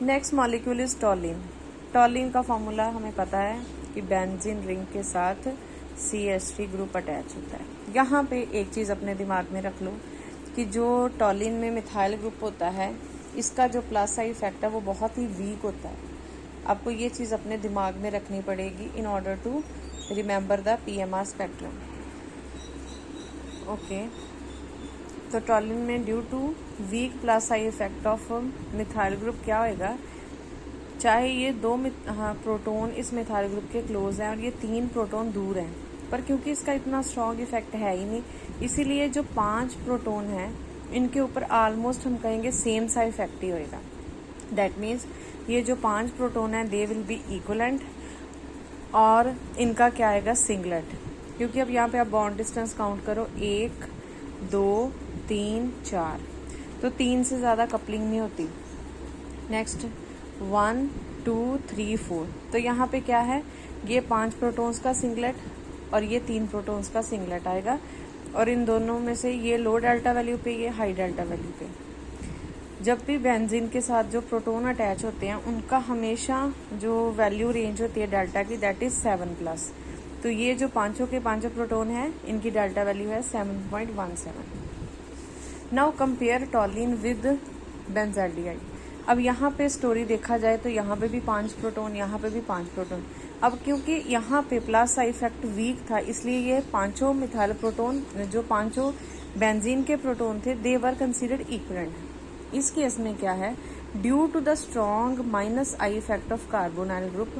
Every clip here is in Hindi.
Next molecule is टॉलिन। टॉलिन का फॉर्मूला हमें पता है कि बेंजीन रिंग के साथ CH3 ग्रुप अटैच होता है। यहाँ पे एक चीज़ अपने दिमाग में रख लो कि जो टॉलिन में मिथाइल ग्रुप होता है, इसका जो प्लस आई इफेक्ट है वो बहुत ही वीक होता है। आपको ये चीज़ अपने दिमाग में रखनी पड़ेगी in order to remember the PMR spectrum. Okay, तो टॉलिन में due to weak plus I effect of methyl group क्या होएगा, चाहे ये दो प्रोटोन इस मिथाइल ग्रुप के क्लोज हैं और ये 3 प्रोटोन दूर हैं, पर क्योंकि इसका इतना स्ट्रॉन्ग इफेक्ट है ही नहीं, इसीलिए जो 5 प्रोटोन हैं इनके ऊपर ऑलमोस्ट हम कहेंगे सेम सा इफेक्ट ही होएगा। दैट मीन्स ये जो 5 प्रोटोन हैं दे विल बी इक्वलेंट और इनका क्या आएगा, सिंगलेट। क्योंकि अब यहाँ पे आप बॉन्ड डिस्टेंस काउंट करो, 1 2 3 4, तो 3 से ज़्यादा कपलिंग नहीं होती। नेक्स्ट 1 2 3 4, तो यहाँ पे क्या है, ये 5 प्रोटॉन्स का सिंगलेट और ये 3 प्रोटॉन्स का सिंगलेट आएगा, और इन दोनों में से ये लो डेल्टा वैल्यू पे, ये हाई डेल्टा वैल्यू पे। जब भी बेंजीन के साथ जो प्रोटॉन अटैच होते हैं उनका हमेशा जो वैल्यू रेंज होती है डेल्टा की, दैट इज 7+। तो ये जो पांचों के पांचों प्रोटॉन हैं इनकी डेल्टा वैल्यू है 7.17। Now compare टॉलिन with benzaldehyde. अब यहाँ पे स्टोरी देखा जाए तो यहाँ पे भी 5 प्रोटॉन, यहाँ पे भी 5 प्रोटॉन। अब क्योंकि यहाँ पे प्लस आई इफेक्ट वीक था, इसलिए ये पांचों मिथाइल प्रोटॉन, जो पांचों बेंजीन के प्रोटॉन थे, दे वर कंसिडर्ड इक्वलेंट। इस केस में क्या है, due to the strong minus I effect of carbonyl group,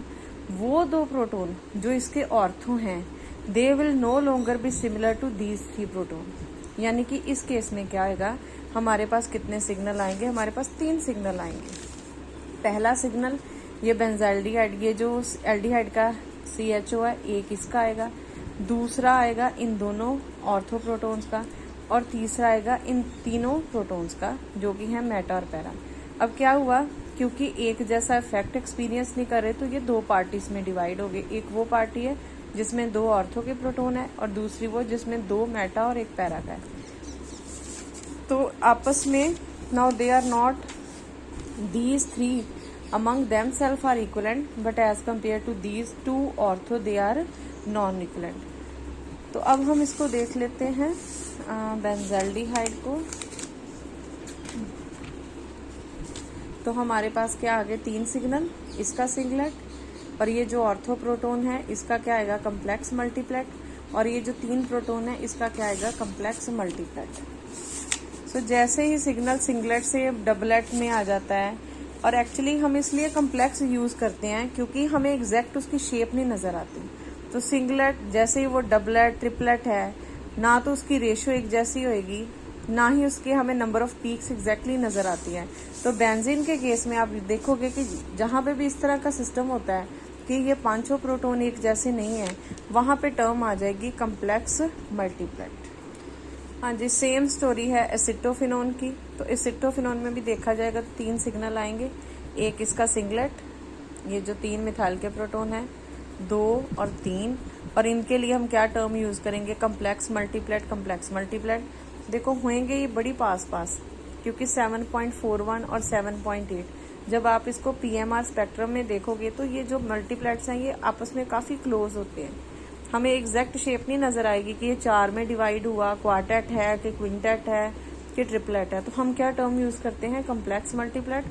वो 2 प्रोटॉन जो इसके ऑर्थो हैं, they will no longer be similar to these 3 proton. यानी कि इस केस में क्या आएगा, हमारे पास कितने सिग्नल आएंगे, हमारे पास 3 सिग्नल आएंगे। पहला सिग्नल ये बेंजाल्डिहाइड, ये जो एल्डिहाइड का CHO है, एक इसका आएगा, दूसरा आएगा इन दोनों ऑर्थो प्रोटॉन्स का, और तीसरा आएगा इन तीनों प्रोटॉन्स का जो कि है मेटा और पैरा। अब क्या हुआ, क्योंकि एक जैसा इफेक्ट एक्सपीरियंस नहीं कर रहे तो ये 2 पार्टीज में डिवाइड हो गए। एक वो पार्टी है जिसमें 2 ऑर्थो के प्रोटॉन है, और दूसरी वो जिसमें 2 मेटा और 1 पैरा का है। तो आपस में now they are not these 3 among themselves are equivalent, but as compared to these 2 ortho they are non-equivalent। तो अब हम इसको देख लेते हैं बेंजाल्डिहाइड को। तो हमारे पास क्या आगे 3 सिग्नल, इसका सिंगलेट, और ये जो ऑर्थो प्रोटोन है इसका क्या आएगा, कम्प्लेक्स मल्टीप्लेट, और ये जो 3 प्रोटोन है इसका क्या आएगा, कम्प्लेक्स मल्टीप्लेट। सो जैसे ही सिग्नल सिंगलेट से डबलेट में आ जाता है, और एक्चुअली हम इसलिए कम्प्लेक्स यूज करते हैं क्योंकि हमें एग्जैक्ट उसकी शेप नहीं नजर आती। तो सिंगलेट जैसे ही वो डबलेट ट्रिपलेट है, ना तो उसकी रेशियो एक जैसी होएगी, ना ही उसके हमें नंबर ऑफ पीक्स एग्जैक्टली नजर आती है। तो बेंजीन के केस में आप देखोगे कि जहां पे भी इस तरह का सिस्टम होता है कि ये 5 प्रोटोन एक जैसे नहीं है, वहां पे टर्म आ जाएगी कम्प्लेक्स मल्टीप्लेट। हाँ जी, सेम स्टोरी है एसिटोफिनोन की। तो एसिटोफिनोन में भी देखा जाएगा तो 3 सिग्नल आएंगे, एक इसका सिंगलेट, ये जो 3 मिथाइल के प्रोटोन है, 2 और 3, और इनके लिए हम क्या टर्म यूज करेंगे, कम्प्लेक्स मल्टीप्लेट। कम्प्लेक्स मल्टीप्लेट देखो होंगे ये बड़ी पास पास, क्योंकि 7.41 और 7.8, जब आप इसको PMR स्पेक्ट्रम में देखोगे तो ये जो मल्टीप्लेट्स हैं ये आपस में काफी क्लोज होते हैं। हमें एग्जैक्ट शेप नहीं नजर आएगी कि ये 4 में डिवाइड हुआ, क्वार्टेट है कि क्विंटेट है कि ट्रिपलेट है। तो हम क्या टर्म यूज करते हैं, कम्प्लेक्स मल्टीप्लेट।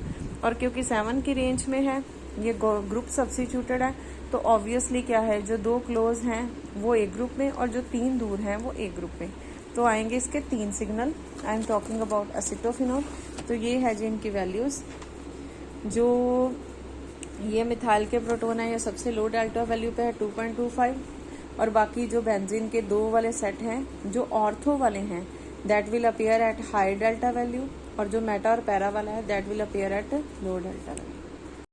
और क्योंकि 7 की रेंज में है, ये ग्रुप सब्स्टिट्यूटेड है, तो ऑब्वियसली क्या है, जो 2 क्लोज हैं वो एक ग्रुप में और जो 3 दूर हैं वो एक ग्रुप में। तो आएंगे इसके 3 signal. I am talking about acetophenone. तो ये है जी इनकी वैल्यूज। जो ये मिथाइल के प्रोटोन है ये सबसे लो डेल्टा वैल्यू पे है 2.25, और बाकी जो बेंजीन के 2 वाले सेट हैं जो ऑर्थो वाले हैं, that will appear at high delta value, और जो मेटा और पैरा वाला है that will appear at low delta value.